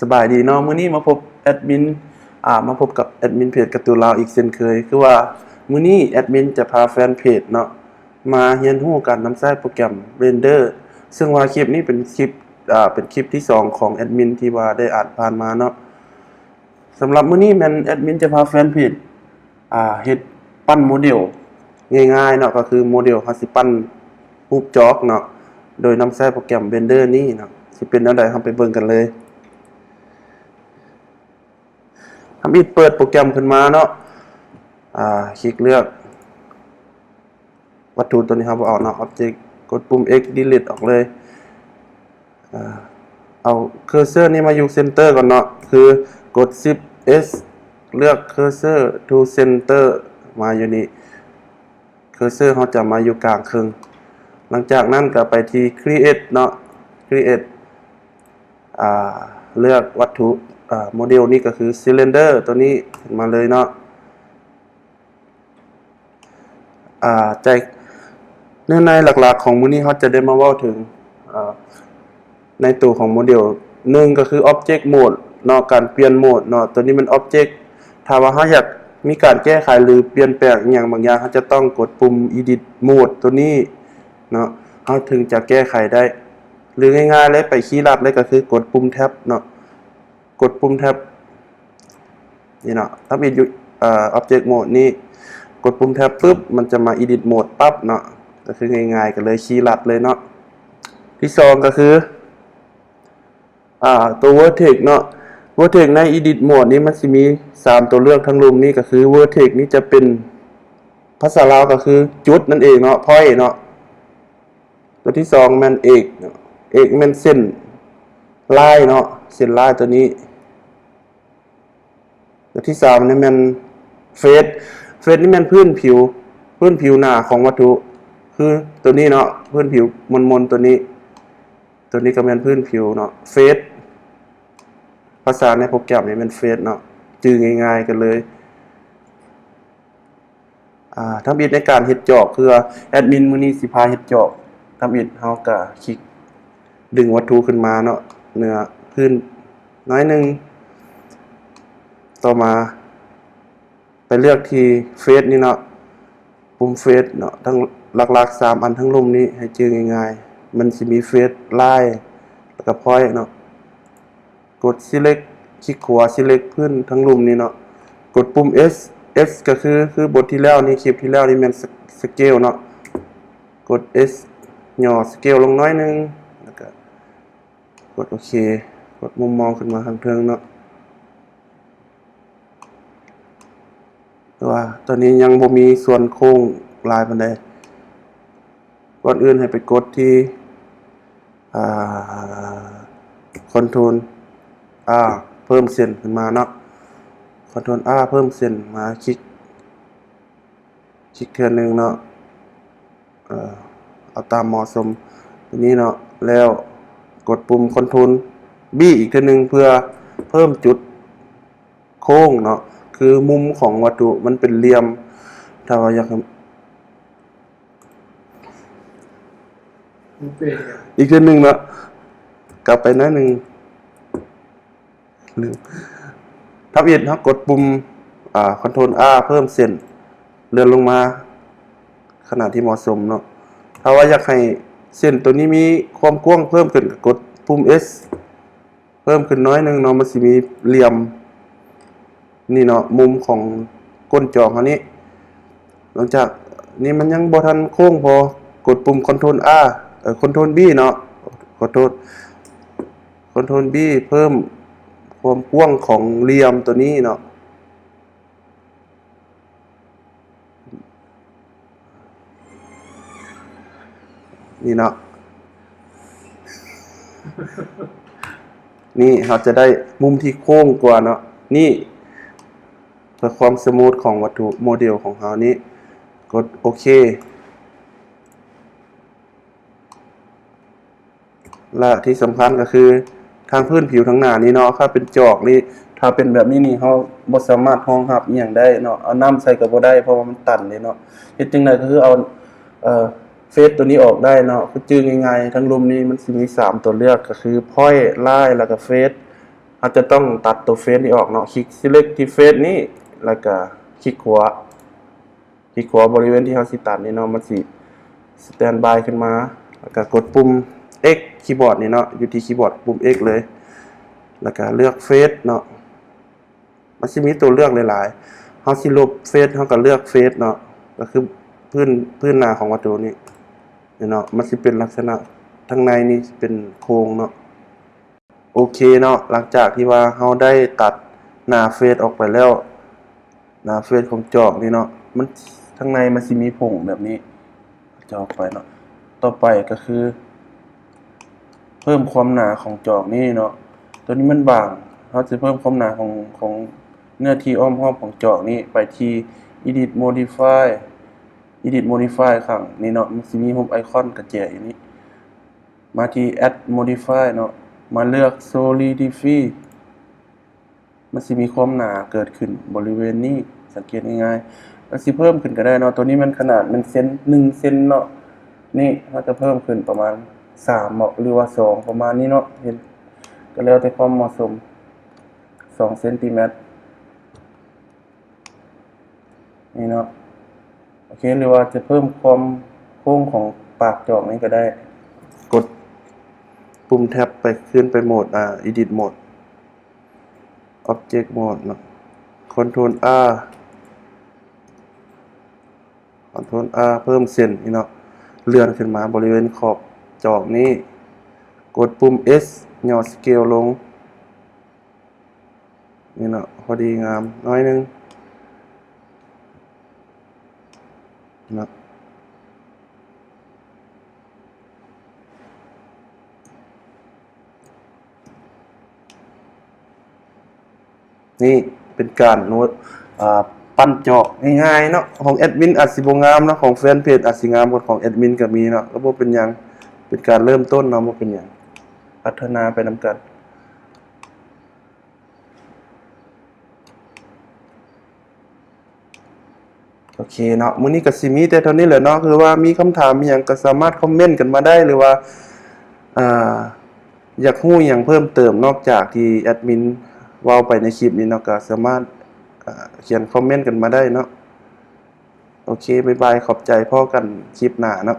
สบายดีเนาะมื้อนี้มาพบแอดมินมาพบกับแอดมินเพจการ์ตูนลาวอีกเช่นเคยคือว่ามื้อนี้แอดมินจะพาแฟนเพจเนาะมาเรียนรู้การนำใช้โปรแกรม Blender ซึ่งว่าคลิปนี้เป็นคลิปเป็นคลิปที่2ของแอดมินที่ว่าได้อ่านผ่านมาเนาะสำหรับมื้อนี้แม่นแอดมินจะพาแฟนเพจเฮ็ดปั้นโมเดลง่ายๆเนาะก็คือโมเดลเฮาสิปั้นรูปจอกเนาะโดยนำใช้โปรแกรม Blender นี้เนาะสิเป็นแนวใดเฮาไปเบิ่งกันเลยทำอิดเปิดโปรแกรมขึ้นมาเนาะคลิกเลือกวัตถุตัวนี้ครับเอาเนาะ Object กดปุ่ม X delete ออกเลยเอาเคอร์เซอร์นี่มาอยู่เซนเตอร์ก่อนเนาะคือกด Shift S เลือก Cursor to Center มาอยู่นี่เคอร์เซอร์เขาจะมาอยู่กลางครึ่งหลังจากนั้นก็ไปที่ Create เนาะ Create เลือกวัตถุโมเดลนี้ก็คือซิลินเดอร์ตัวนี้มาเลยเนาะใจเนื้อในหลักๆของมื้อนี้เขาจะได้มาเว้าถึงในตัวของโมเดล1ก็คือ Object Mode เนาะการเปลี่ยนโหมดเนาะตัวนี้มัน Object ถ้าว่าเราอยากมีการแก้ไขหรือเปลี่ยนแปลงอย่างบางอย่างเราจะต้องกดปุ่ม Edit Mode ตัวนี้เนาะเราถึงจะแก้ไขได้หรือง่ายๆเลยไปคีย์ลัดเลยก็คือกดปุ่มแท็บเนาะกดปุ่มแท็บนี่เนาะถ้าเป็นอยู่Object Mode นี่กดปุ่มแท็บปุ๊บมันจะมา Edit Mode ปั๊บเนาะก็คือง่ายๆกันเลยคีย์ลัดเลยเนาะที่2ก็คือตัว Vertex เนาะ Vertex ใน Edit Mode นี้มันสิมี3ตัวเลือกทั้งรุมนี้ก็คือ Vertex นี้จะเป็นภาษาลาวก็คือจุดนั่นเองเนาะ point เนาะตัวที่2มันเอกมันเส้นลายเนาะเส้นลายตัวนี้ตัวที่3นี่มันเฟสนี่มันพื้นผิวหน้าของวัตถุคือตัวนี้เนาะพื้นผิวมนตัวนี้ก็เป็นพื้นผิวเนาะเฟสภาษาในโปรแกรมนี้เป็นเฟสเนาะจื่อง่ายๆกันเลยทำอิฐในการเฮ็ดจอกคือแอดมินมื้อนี้สิพาเฮ็ดจอกทำอิฐเฮาก็คลิกดึงวัตถุขึ้นมาเนาะเนื้อพื้นน้อยนึงต่อมาไปเลือกที่เฟสนี่เนาะปุ่มเฟสเนาะทั้งหลักๆ3อันทั้งลุ่มนี้ให้จื่อง่ายๆมันสิมีเฟสไลน์แล้วก็พอยต์เนาะกด select คลิกขวา select พื้นทั้งลุ่มนี้เนาะกดปุ่ม S ก็คือบทที่แล้วนี่คลิปที่แล้วนี่มันสเกลเนาะกด S ย่อสเกลลงน้อยนึงแล้วก็กดโอเคกดมุมมองขึ้นมาข้างเทิงเนาะตัวนี้ยังบ่มีส่วนโค้งลายปานใดก่อนอื่นให้ไปกดที่คอนโทรลเพิ่มเส้นขึ้นมาเนาะคอนโทรลเพิ่มเส้นมาคลิกเทื่อนึงเนาะเอาตามเหมาะสมตัวนี้เนาะแล้วกดปุ่มคอนโทรล B อีกเทื่อนึงเพื่อเพิ่มจุดโค้งเนาะคือมุมของวัตถุมันเป็นเหลี่ยมถ้าว่าอยากอีกเทื่อนึงเนาะกลับไปหน้านึงลืมทับอิฐเฮากดปุ่มคอนโทรล เพิ่มเส้นเลื่อนลงมาขนาดที่เหมาะสมเนาะถ้าว่าอยากให้เส้นตัวนี้มีความกว้างเพิ่มขึ้นกดปุ่ม S เพิ่มขึ้นน้อยนึงเนาะมันสิมีเหลี่ยมนี่เนาะมุมของก้นจอกอันนี้หลังจากนี้มันยังบ่ทันโค้งพอกดปุ่ม Ctrl Ctrl B เนาะขอโทษ Ctrl B เพิ่มความกว้างของเหลี่ยมตัวนี้เนาะนี่เนาะนี่เราจะได้มุมที่โค้งกว่าเนาะนี่เพื่อความสมูทของวัตถุโมเดลของเรานี้กดโอเคและที่สำคัญก็คือทางพื้นผิวทั้งหน้านี้เนาะถ้าเป็นจอกนี่ถ้าเป็นแบบนี้นี่เราบ่สามารถรองรับอีหยังได้เนาะเอาน้ำใส่ก็บ่ได้เพราะว่ามันตันเลยเนาะเฮ็ดจังได๋ก็คือเอาเฟสตัวนี้ออกได้เนาะคือจื่อง่ายๆทั้งรุมนี้มันสิมี3ตัวเลือกก็คือ point line แล้วก็เฟส อาจจะต้องตัดตัวเฟซนี้ออกเนาะคลิก select ที่เฟซนี้แล้วก็คลิกขวาบริเวณที่เราสิตัดนี่เนาะมันสิสแตนบายขึ้นมาแล้วก็กดปุ่ม X คีย์บอร์ดนี่เนาะอยู่ที่คีย์บอร์ดปุ่ม X เลยแล้วก็เลือกเฟซเนาะมันสิมีตัวเลือกหลายๆเฮาสิลบเฟซเฮาก็เลือกเฟซเนาะก็คือพื้นหน้าของวัตถุนี้เนาะมันสิเป็นลักษณะข้างในนี่เป็นโครงเนาะโอเคเนาะหลังจากที่ว่าเฮาได้ตัดหน้าเฟซออกไปแล้วหน้าเฟซของจอกนี่เนาะมันข้างในมันสิมีผงแบบนี้จะออกไปเนาะต่อไปก็คือเพิ่มความหนาของจอกนี่เนาะตัวนี้มันบางเราจะเพิ่มความหนาของเนื้อที่อ้อมของจอกนี้ไปที่ edit modify ข้างนี่เนาะมันสิมีรูปไอคอนกระแจอยู่นี้มาที่ add modify เนาะมาเลือก solidify มันสิมีความหนาเกิดขึ้นบริเวณนี้สังเกตง่ายๆมันสิเพิ่มขึ้นก็ได้เนาะตัวนี้มันขนาดมัน1 เซนเนาะนี่เราจะเพิ่มขึ้นประมาณ3หรือว่า2ประมาณนี้เนาะเห็นก็แล้วแต่ความเหมาะสม2 เซนติเมตรนี่เนาะโอเคหรือว่าจะเพิ่มความโค้งของปากจอกนี้ก็ได้กดปุ่มแท็บไปขึ้นไปโหมดedit mode object mode เนาะ control R เพิ่มเส้นนี่เนาะเลื่อนขึ้นมาบริเวณขอบจอกนี้กดปุ่ม S ย่อสเกลลงนี่เนาะพอดีงามน้อยนึงนะนี่เป็นการโน้ตปั้นจอกง่ายๆเนาะของแอดมินอาจสิบ่งามเนาะของแฟนเพจอาจสิงามกว่าของแอดมินก็มีเนาะก็บ่เป็นหยังเป็นการเริ่มต้นเนาะบ่เป็นหยังพัฒนาไปนำกันโอเคเนาะมื้อนี้ก็สิมีแต่เท่านี้แหละเนาะคือว่ามีคำถามมีหยังก็สามารถคอมเมนต์กันมาได้หรือว่าอ่าอยากรู้หยังเพิ่มเติมนอกจากที่แอดมินเว้าไปในคลิปนี้เนาะก็สามารถเขียนคอมเมนต์กันมาได้เนาะโอเคบ๊ายบายขอบใจพ้อกันคลิปหน้าเนาะ